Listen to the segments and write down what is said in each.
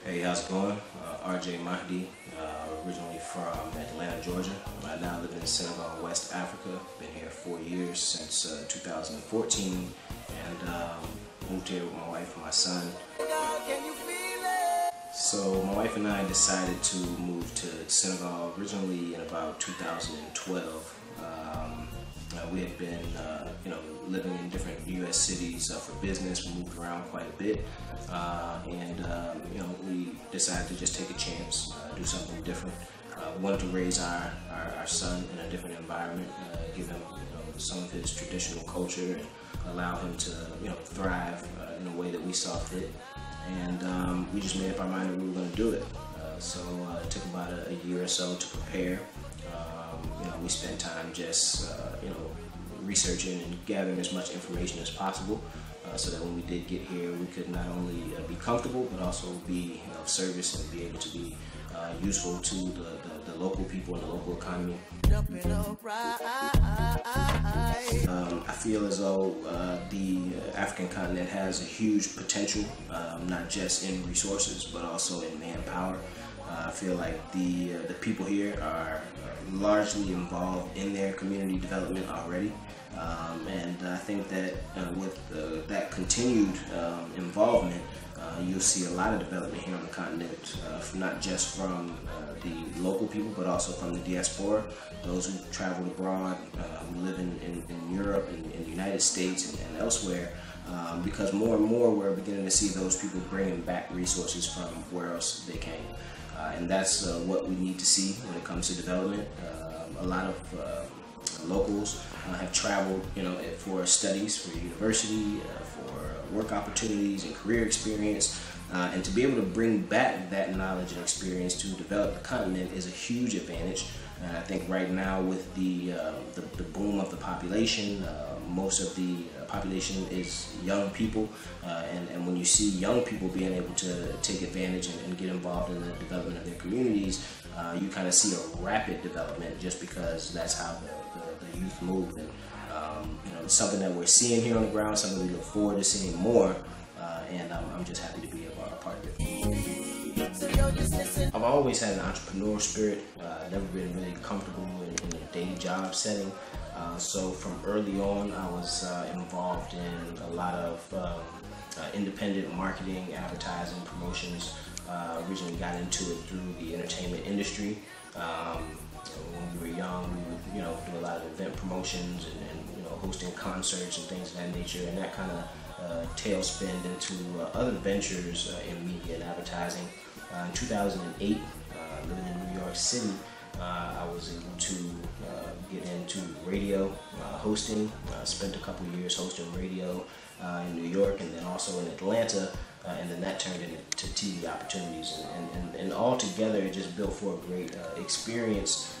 Hey, how's it going? RJ Mahdi, originally from Atlanta, Georgia. I now live in Senegal, West Africa. Been here 4 years, since 2014, and moved here with my wife and my son. So my wife and I decided to move to Senegal originally in about 2012. We had been, living in different U.S. cities for business. We moved around quite a bit, we decided to just take a chance, do something different. We wanted to raise our son in a different environment, give him some of his traditional culture, and allow him to thrive in a way that we saw fit. And we just made up our mind that we were going to do it. So it took about a year or so to prepare. We spent time just researching and gathering as much information as possible, so that when we did get here, we could not only be comfortable, but also be of service and be able to be useful to the local people and the local economy. I feel as though the African continent has a huge potential, not just in resources, but also in manpower. I feel like the people here are largely involved in their community development already. And I think that with that continued involvement, you'll see a lot of development here on the continent, not just from the local people, but also from the diaspora, those who traveled abroad, who live in Europe and in the United States and elsewhere, because more and more we're beginning to see those people bringing back resources from where else they came. And that's what we need to see when it comes to development. A lot of locals have traveled, for studies, for university, for work opportunities and career experience, and to be able to bring back that knowledge and experience to develop the continent is a huge advantage. And I think right now with the boom of the population, most of the population is young people, and when you see young people being able to take advantage and get involved in the development of their communities, you kind of see a rapid development, just because that's how the youth move. And it's something that we're seeing here on the ground, something we look forward to seeing more, and I'm just happy to be a part of it. I've always had an entrepreneurial spirit. Never been really comfortable in a day job setting. So from early on, I was involved in a lot of independent marketing, advertising, promotions. Originally got into it through the entertainment industry. When we were young, we would do a lot of event promotions and hosting concerts and things of that nature, and that kind of tailspinned into other ventures in media and advertising. In 2008, living in New York City, I was able to get into radio hosting. Spent a couple years hosting radio in New York, and then also in Atlanta, and then that turned into TV opportunities, and all together it just built for a great experience.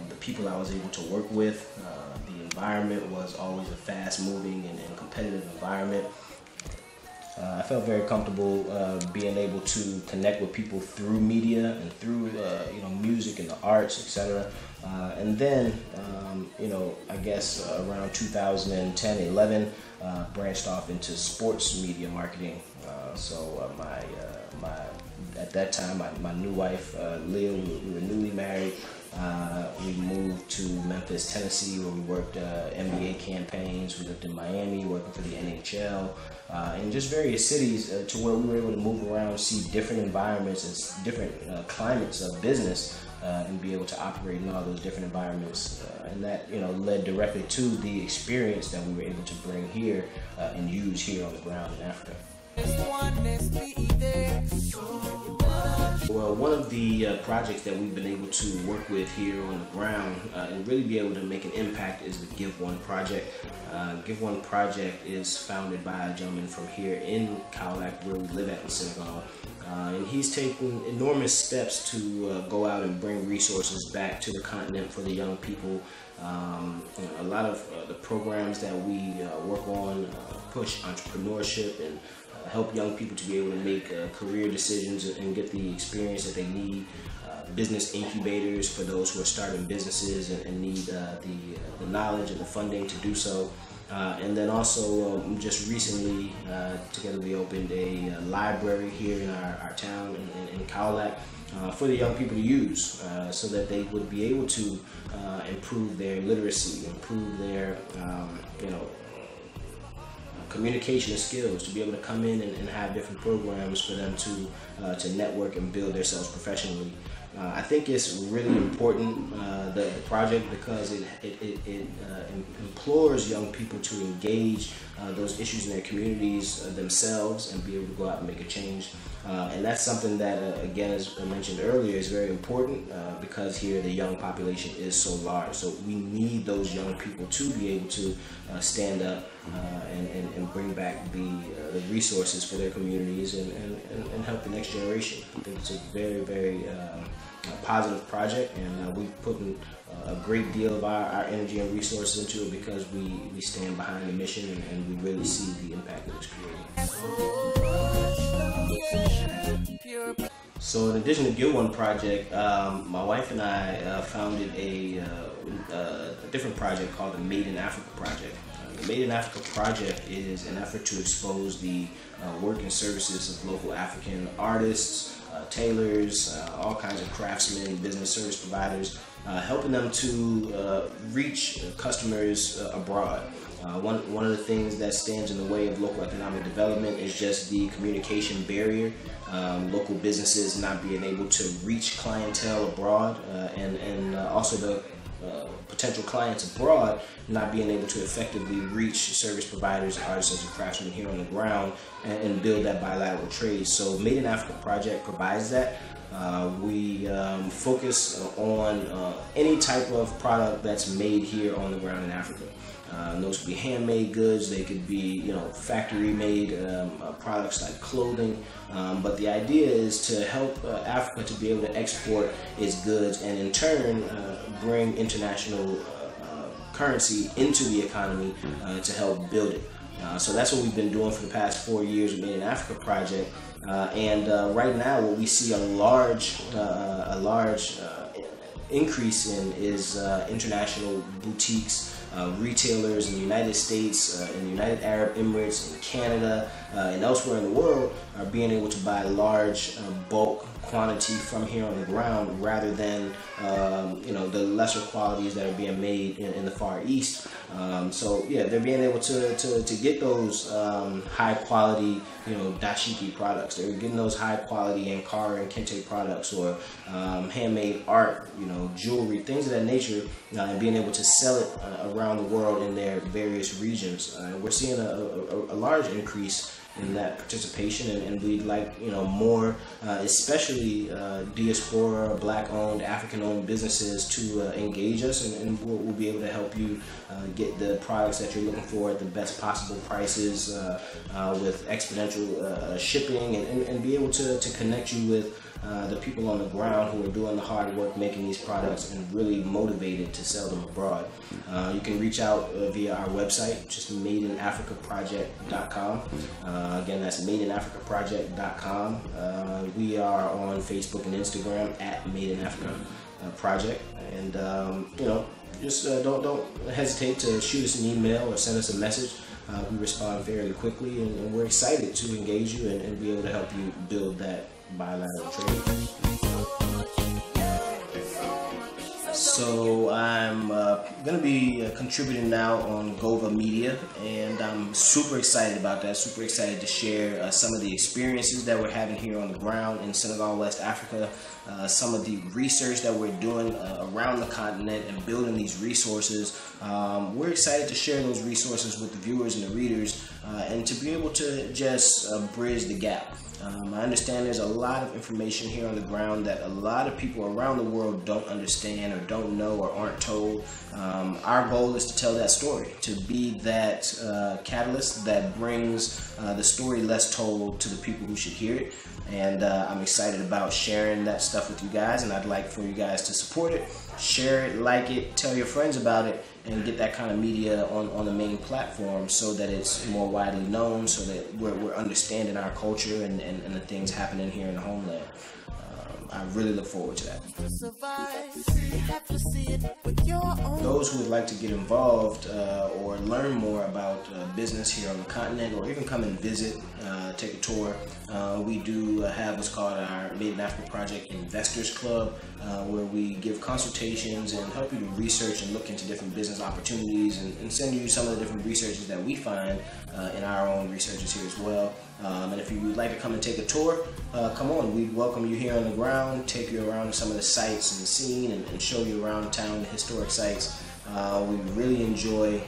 The people I was able to work with, the environment was always a fast-moving and competitive environment. I felt very comfortable being able to connect with people through media and through music and the arts, etc. And then I guess around 2010-11, branched off into sports media marketing. So at that time, my new wife, Leah, we were newly married. We moved to Memphis, Tennessee, where we worked NBA campaigns. We lived in Miami, working for the NHL, and just various cities to where we were able to move around, see different environments and different climates of business, and be able to operate in all those different environments. And that led directly to the experience that we were able to bring here and use here on the ground in Africa. Well, one of the projects that we've been able to work with here on the ground and really be able to make an impact is the Give One Project. Give One Project is founded by a gentleman from here in Kaolack, where we live at in Senegal. And he's taken enormous steps to go out and bring resources back to the continent for the young people. A lot of the programs that we work on push entrepreneurship and help young people to be able to make career decisions and get the experience that they need. Business incubators for those who are starting businesses and need the knowledge and the funding to do so. And then also just recently, together we opened a library here in our town in Cowlack for the young people to use, so that they would be able to improve their literacy, improve their communication skills, to be able to come in and have different programs for them to network and build themselves professionally. I think it's really important, the project, because it implores young people to engage those issues in their communities themselves and be able to go out and make a change. And that's something that, again, as I mentioned earlier, is very important because here the young population is so large. So we need those young people to be able to stand up and bring back the resources for their communities and help the next generation. I think it's a very, very positive project, and we've put in a great deal of our energy and resources into it because we stand behind the mission and we really see the impact that it's creating. So in addition to Get One Project, my wife and I founded a different project called the Made in Africa Project. The Made in Africa Project is an effort to expose the work and services of local African artists, tailors, all kinds of craftsmen, business service providers, helping them to reach customers abroad. One of the things that stands in the way of local economic development is just the communication barrier. Local businesses not being able to reach clientele abroad, and also the potential clients abroad not being able to effectively reach service providers, artisans, and craftsmen here on the ground and build that bilateral trade. So Made in Africa Project provides that. We focus on any type of product that's made here on the ground in Africa. Those could be handmade goods, they could be factory-made products like clothing, but the idea is to help Africa to be able to export its goods and in turn bring international currency into the economy to help build it. So that's what we've been doing for the past 4 years with Made in Africa Project, and right now what we see a large increase in is international boutiques, retailers in the United States, in the United Arab Emirates, in Canada, and elsewhere in the world are being able to buy large bulk quantity from here on the ground rather than the lesser qualities that are being made in the Far East. So yeah, they're being able to get those high quality dashiki products. They're getting those high quality Ankara and Kente products, or handmade art, jewelry, things of that nature, and being able to sell it around the world in their various regions. We're seeing a large increase in that participation, and we'd like more, especially diaspora, black-owned, African-owned businesses to engage us, and we'll be able to help you get the products that you're looking for at the best possible prices, with exponential shipping, and be able to connect you with the people on the ground who are doing the hard work making these products and really motivated to sell them abroad. You can reach out via our website, just madeinaafricaproject.com. Again, that's madeinaafricaproject.com. We are on Facebook and Instagram at Made in Africa Project, and just don't hesitate to shoot us an email or send us a message. We respond fairly quickly, and we're excited to engage you and be able to help you build that bilateral trade. So I'm going to be contributing now on GovaMedia, and I'm super excited about that. Super excited to share some of the experiences that we're having here on the ground in Senegal, West Africa, some of the research that we're doing around the continent and building these resources. We're excited to share those resources with the viewers and the readers, and to be able to just bridge the gap. I understand there's a lot of information here on the ground that a lot of people around the world don't understand or don't know or aren't told. Our goal is to tell that story, to be that catalyst that brings the story less told to the people who should hear it. And I'm excited about sharing that stuff with you guys, and I'd like for you guys to support it, share it, like it, tell your friends about it, and get that kind of media on the main platform so that it's more widely known, so that we're understanding our culture and the things happening here in the homeland. I really look forward to that. Those who would like to get involved or learn more about business here on the continent, or even come and visit, take a tour, we do have what's called our Made in Africa Project Investors Club, where we give consultations and help you to research and look into different business opportunities, and send you some of the different researches that we find in our own researches here as well. And if you would like to come and take a tour, come on. We welcome you here on the ground, take you around to some of the sites and the scene, and show you around town, the historic sites. We really enjoy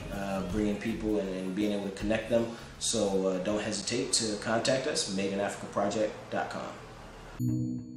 bringing people and being able to connect them. So don't hesitate to contact us, madeinaafricaproject.com.